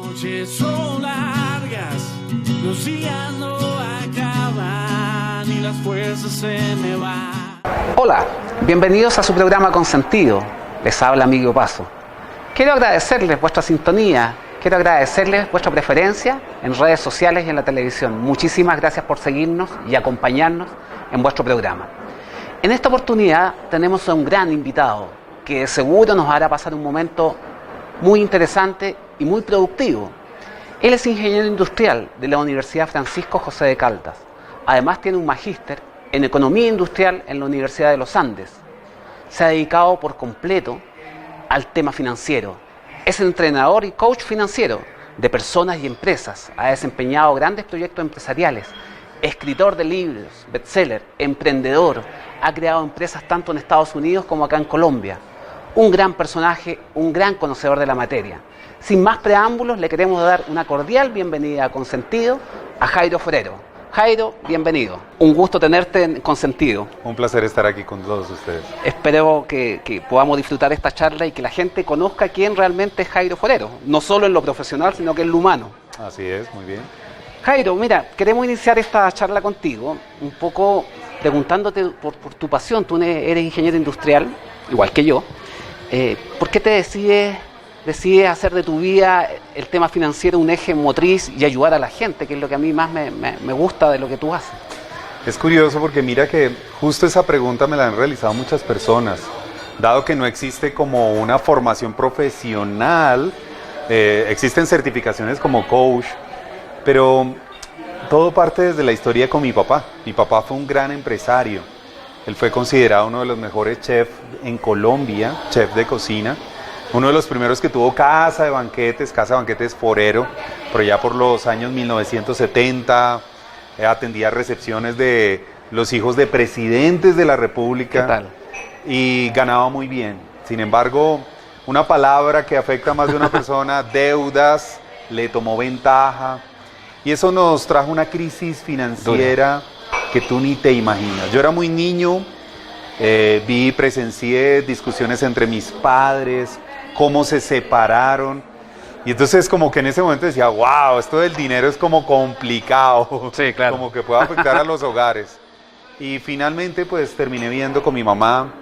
noches son largas, los días no acaban y las fuerzas se me van. Hola, bienvenidos a su programa Consentido. Les habla Amigo Paso. Quiero agradecerles vuestra sintonía, quiero agradecerles vuestra preferencia en redes sociales y en la televisión. Muchísimas gracias por seguirnos y acompañarnos en vuestro programa. En esta oportunidad tenemos a un gran invitado que seguro nos hará pasar un momento muy interesante y muy productivo. Él es ingeniero industrial de la Universidad Francisco José de Caldas. Además tiene un magíster en Economía Industrial en la Universidad de los Andes. Se ha dedicado por completo al tema financiero. Es entrenador y coach financiero de personas y empresas. Ha desempeñado grandes proyectos empresariales. Escritor de libros, bestseller, emprendedor. Ha creado empresas tanto en Estados Unidos como acá en Colombia. Un gran personaje, un gran conocedor de la materia. Sin más preámbulos, le queremos dar una cordial bienvenida a Consentido a Jairo Forero. Jairo, bienvenido. Un gusto tenerte en Consentido. Un placer estar aquí con todos ustedes. Espero que podamos disfrutar esta charla y que la gente conozca quién realmente es Jairo Forero. No solo en lo profesional, sino que en lo humano. Así es, muy bien. Jairo, mira, queremos iniciar esta charla contigo un poco preguntándote por tu pasión. Tú eres ingeniero industrial, igual que yo. ¿Por qué te decides hacer de tu vida el tema financiero un eje motriz y ayudar a la gente, que es lo que a mí más me gusta de lo que tú haces? Es curioso porque mira que justo esa pregunta me la han realizado muchas personas. Dado que no existe como una formación profesional, existen certificaciones como coach, pero todo parte desde la historia con mi papá. Mi papá fue un gran empresario. Él fue considerado uno de los mejores chefs en Colombia, chef de cocina. Uno de los primeros que tuvo casa de banquetes Forero, pero ya por los años 1970 atendía recepciones de los hijos de presidentes de la República. ¿Qué tal? Y ganaba muy bien. Sin embargo, una palabra que afecta a más de una persona, deudas, le tomó ventaja. Y eso nos trajo una crisis financiera que tú ni te imaginas. Yo era muy niño, presencié discusiones entre mis padres, cómo se separaron. Y entonces como que en ese momento decía, wow, esto del dinero es como complicado. Sí, claro. Como que puede afectar a los hogares. Y finalmente pues terminé viendo con mi mamá.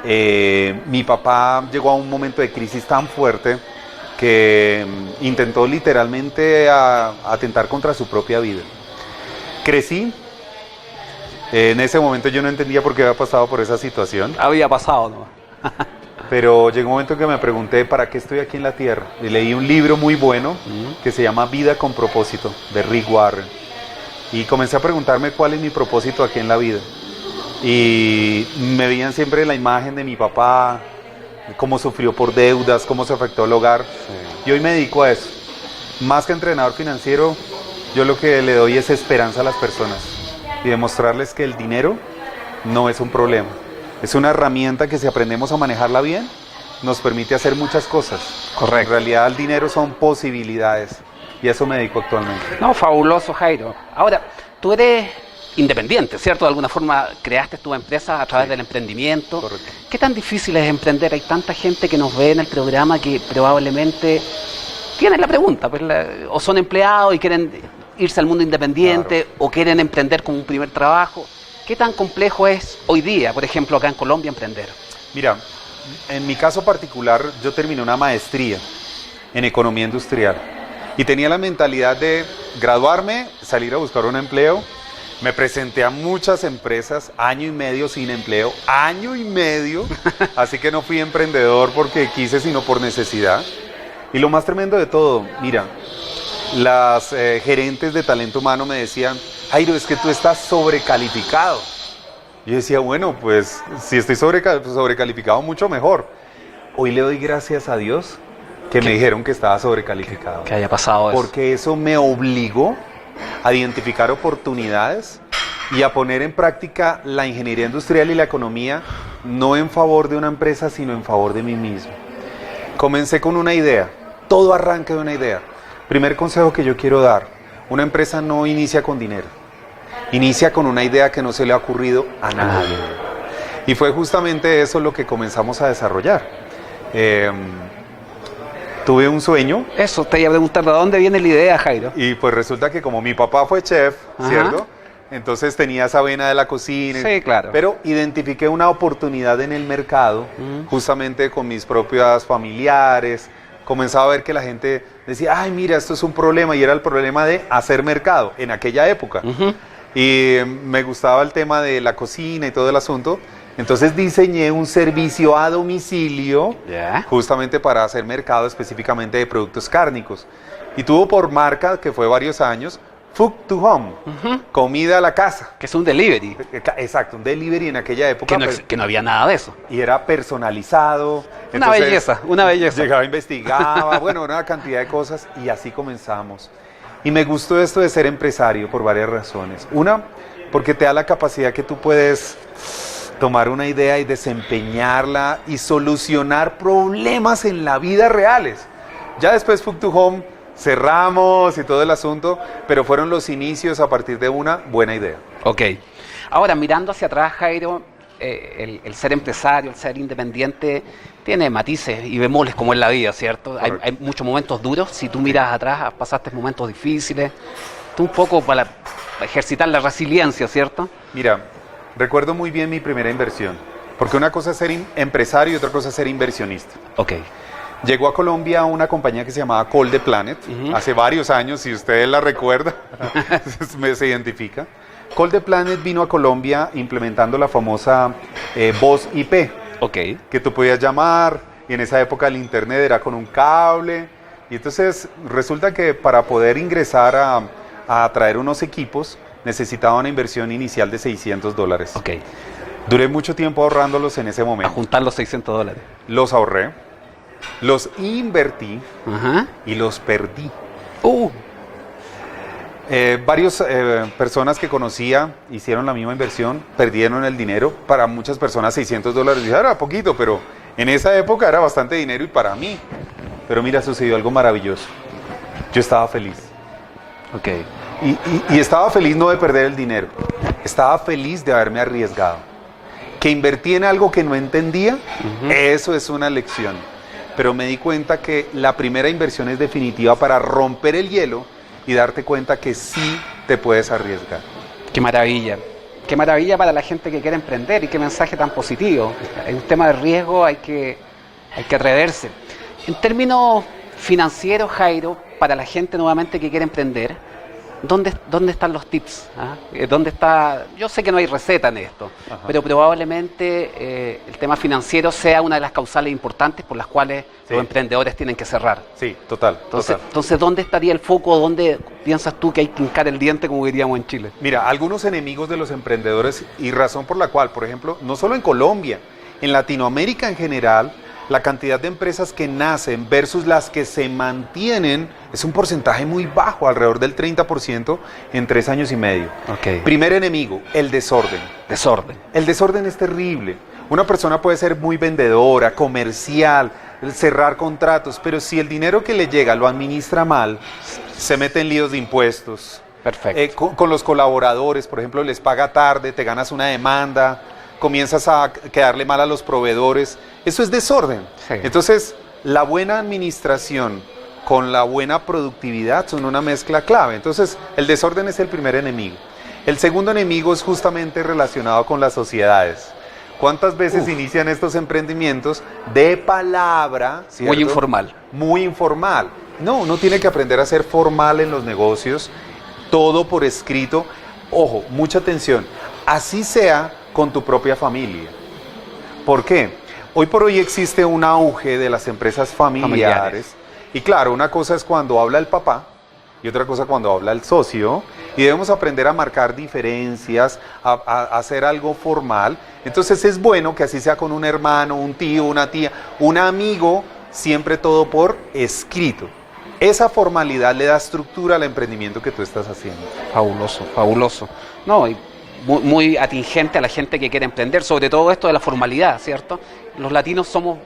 Mi papá llegó a un momento de crisis tan fuerte que intentó literalmente atentar contra su propia vida. Crecí. En ese momento yo no entendía por qué había pasado por esa situación. Había pasado, ¿no? Pero llegó un momento que me pregunté, ¿para qué estoy aquí en la Tierra? Y leí un libro muy bueno que se llama Vida con propósito, de Rick Warren. Y comencé a preguntarme cuál es mi propósito aquí en la vida. Y me veían siempre la imagen de mi papá, cómo sufrió por deudas, cómo se afectó el hogar. Sí. Y hoy me dedico a eso. Más que entrenador financiero, yo lo que le doy es esperanza a las personas y demostrarles que el dinero no es un problema. Es una herramienta que si aprendemos a manejarla bien, nos permite hacer muchas cosas. Correcto. En realidad el dinero son posibilidades y a eso me dedico actualmente. No, fabuloso, Jairo. Ahora, tú eres independiente, ¿cierto? De alguna forma creaste tu empresa a través del emprendimiento. Correcto. ¿Qué tan difícil es emprender? Hay tanta gente que nos ve en el programa que probablemente tienen la pregunta, pues, o son empleados y quieren irse al mundo independiente, claro, o quieren emprender como un primer trabajo. ¿Qué tan complejo es hoy día, por ejemplo, acá en Colombia, emprender? Mira, en mi caso particular, yo terminé una maestría en Economía Industrial y tenía la mentalidad de graduarme, salir a buscar un empleo. Me presenté a muchas empresas, año y medio sin empleo, año y medio, así que no fui emprendedor porque quise, sino por necesidad. Y lo más tremendo de todo, mira, las gerentes de talento humano me decían, Jairo, es que tú estás sobrecalificado. Yo decía, bueno, pues si estoy sobrecalificado, mucho mejor. Hoy le doy gracias a Dios que me dijeron que estaba sobrecalificado. Que haya pasado eso. Porque eso me obligó a identificar oportunidades y a poner en práctica la ingeniería industrial y la economía, no en favor de una empresa, sino en favor de mí mismo. Comencé con una idea, todo arranca de una idea. Primer consejo que yo quiero dar, una empresa no inicia con dinero, inicia con una idea que no se le ha ocurrido a nadie. Y fue justamente eso lo que comenzamos a desarrollar. tuve un sueño. Eso, te iba a preguntar, ¿de dónde viene la idea, Jairo? Y pues resulta que como mi papá fue chef, Ajá. ¿cierto? Entonces tenía esa vena de la cocina. Sí, claro. Pero identifiqué una oportunidad en el mercado, justamente con mis propios familiares. Comenzaba a ver que la gente decía, ay, mira, esto es un problema. Y era el problema de hacer mercado en aquella época. Y me gustaba el tema de la cocina y todo el asunto. Entonces diseñé un servicio a domicilio, justamente para hacer mercado específicamente de productos cárnicos. Y tuvo por marca, que fue varios años, Food to Home, comida a la casa. Que es un delivery. Exacto, un delivery en aquella época. Que no había nada de eso. Y era personalizado. Una belleza, una belleza. Llegaba, investigaba, bueno, una cantidad de cosas y así comenzamos. Y me gustó esto de ser empresario por varias razones. Una, porque te da la capacidad que tú puedes tomar una idea y desempeñarla y solucionar problemas en la vida reales. Ya después Food to Home cerramos y todo el asunto, pero fueron los inicios a partir de una buena idea. Ok. Ahora, mirando hacia atrás, Jairo, el ser empresario, el ser independiente, tiene matices y bemoles como en la vida, ¿cierto? Hay muchos momentos duros. Si tú miras atrás, pasaste momentos difíciles. Tú un poco para ejercitar la resiliencia, ¿cierto? Mira, recuerdo muy bien mi primera inversión, porque una cosa es ser empresario y otra cosa es ser inversionista. Ok. Llegó a Colombia una compañía que se llamaba Call the Planet, hace varios años, si ustedes la recuerdan, se identifica. Call the Planet vino a Colombia implementando la famosa voz IP, que tú podías llamar, y en esa época el internet era con un cable, y entonces resulta que para poder ingresar a traer unos equipos, necesitaba una inversión inicial de $600. Ok. Duré mucho tiempo ahorrándolos en ese momento. A juntar los $600. Los ahorré, los invertí y los perdí. Varias personas que conocía hicieron la misma inversión, perdieron el dinero. Para muchas personas $600 era poquito, pero en esa época era bastante dinero y para mí. Pero mira, sucedió algo maravilloso. Yo estaba feliz. Ok. Y estaba feliz no de perder el dinero, estaba feliz de haberme arriesgado. Que invertí en algo que no entendía, eso es una lección. Pero me di cuenta que la primera inversión es definitiva para romper el hielo y darte cuenta que sí te puedes arriesgar. Qué maravilla. Qué maravilla para la gente que quiere emprender y qué mensaje tan positivo. En un tema de riesgo hay que atreverse. En términos financieros, Jairo, para la gente nuevamente que quiere emprender, ¿Dónde están los tips? ¿Dónde está? Yo sé que no hay receta en esto, pero probablemente el tema financiero sea una de las causales importantes por las cuales los emprendedores tienen que cerrar. Sí, total. Entonces, ¿dónde estaría el foco? ¿Dónde piensas tú que hay que hincar el diente, como diríamos en Chile? Mira, algunos enemigos de los emprendedores y razón por la cual, por ejemplo, no solo en Colombia, en Latinoamérica en general, la cantidad de empresas que nacen versus las que se mantienen es un porcentaje muy bajo, alrededor del 30% en 3 años y medio. Primer enemigo, el desorden. El desorden es terrible. Una persona puede ser muy vendedora, comercial, cerrar contratos, pero si el dinero que le llega lo administra mal, se mete en líos de impuestos. Perfecto. Con los colaboradores, por ejemplo, les paga tarde, te ganas una demanda, comienzas a quedarle mal a los proveedores. Eso es desorden. Sí. Entonces, la buena administración con la buena productividad son una mezcla clave. Entonces, el desorden es el primer enemigo. El segundo enemigo es justamente relacionado con las sociedades. ¿Cuántas veces inician estos emprendimientos de palabra? ¿Cierto? Muy informal. Muy informal. No, uno tiene que aprender a ser formal en los negocios, todo por escrito. Ojo, mucha atención. Así sea con tu propia familia. ¿Por qué? Hoy por hoy existe un auge de las empresas familiares. Y claro, una cosa es cuando habla el papá y otra cosa cuando habla el socio. Y debemos aprender a marcar diferencias, a hacer algo formal. Entonces es bueno que así sea con un hermano, un tío, una tía, un amigo, siempre todo por escrito. Esa formalidad le da estructura al emprendimiento que tú estás haciendo. Fabuloso, fabuloso. No, y muy atingente a la gente que quiere emprender, sobre todo esto de la formalidad, ¿cierto? Los latinos somos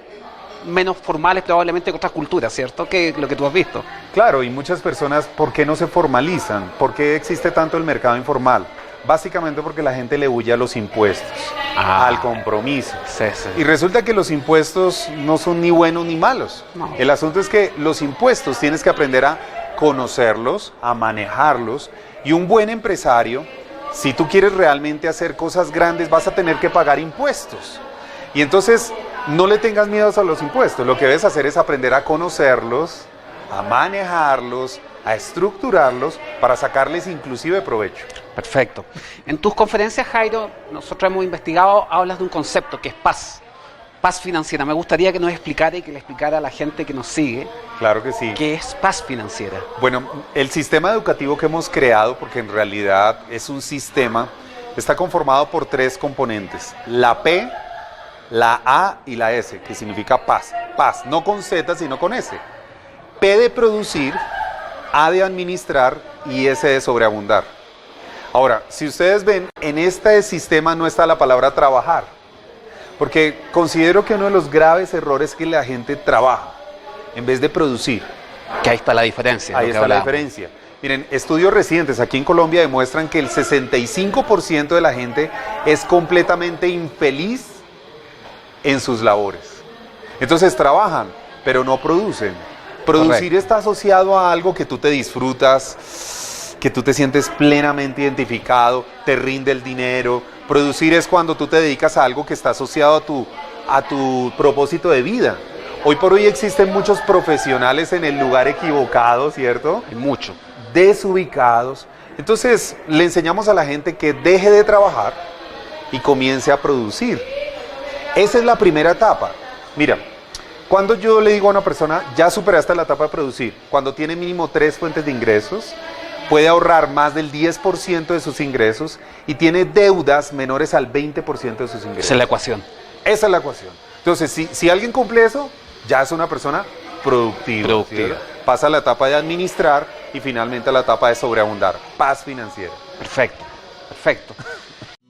menos formales probablemente que otras culturas, ¿cierto? Que lo que tú has visto. Claro, y muchas personas, ¿por qué no se formalizan? ¿Por qué existe tanto el mercado informal? Básicamente porque la gente le huye a los impuestos, al compromiso. Sí, sí. Y resulta que los impuestos no son ni buenos ni malos. No. El asunto es que los impuestos tienes que aprender a conocerlos, a manejarlos. Y un buen empresario, si tú quieres realmente hacer cosas grandes, vas a tener que pagar impuestos. Y entonces no le tengas miedo a los impuestos. Lo que debes hacer es aprender a conocerlos, a manejarlos, a estructurarlos para sacarles inclusive provecho. Perfecto. En tus conferencias, Jairo, nosotros hemos investigado, hablas de un concepto que es paz. Paz financiera. Me gustaría que nos explicara y que le explicara a la gente que nos sigue Claro que sí. qué es paz financiera. Bueno, el sistema educativo que hemos creado, porque en realidad es un sistema, está conformado por 3 componentes. La P, la A y la S, que significa paz. Paz, no con Z, sino con S. P de producir, A de administrar y S de sobreabundar. Ahora, si ustedes ven, en este sistema no está la palabra trabajar, porque considero que uno de los graves errores es que la gente trabaja en vez de producir. Que ahí está la diferencia. Ahí está la diferencia. Miren, estudios recientes aquí en Colombia demuestran que el 65% de la gente es completamente infeliz en sus labores. Entonces trabajan, pero no producen. Producir Correcto. está asociado a algo que tú te disfrutas, que tú te sientes plenamente identificado, te rinde el dinero. Producir es cuando tú te dedicas a algo que está asociado a tu propósito de vida. Hoy por hoy existen muchos profesionales en el lugar equivocado, ¿cierto? Hay mucho. Desubicados. Entonces le enseñamos a la gente que deje de trabajar y comience a producir. Esa es la primera etapa. Mira, cuando yo le digo a una persona, ya superaste la etapa de producir, cuando tiene mínimo 3 fuentes de ingresos, puede ahorrar más del 10% de sus ingresos y tiene deudas menores al 20% de sus ingresos. Esa es la ecuación. Esa es la ecuación. Entonces, si alguien cumple eso, ya es una persona productiva. Productiva. ¿Sí? Pasa a la etapa de administrar y finalmente a la etapa de sobreabundar. Paz financiera. Perfecto. Perfecto.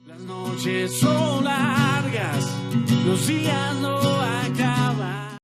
Las noches son largas, los días no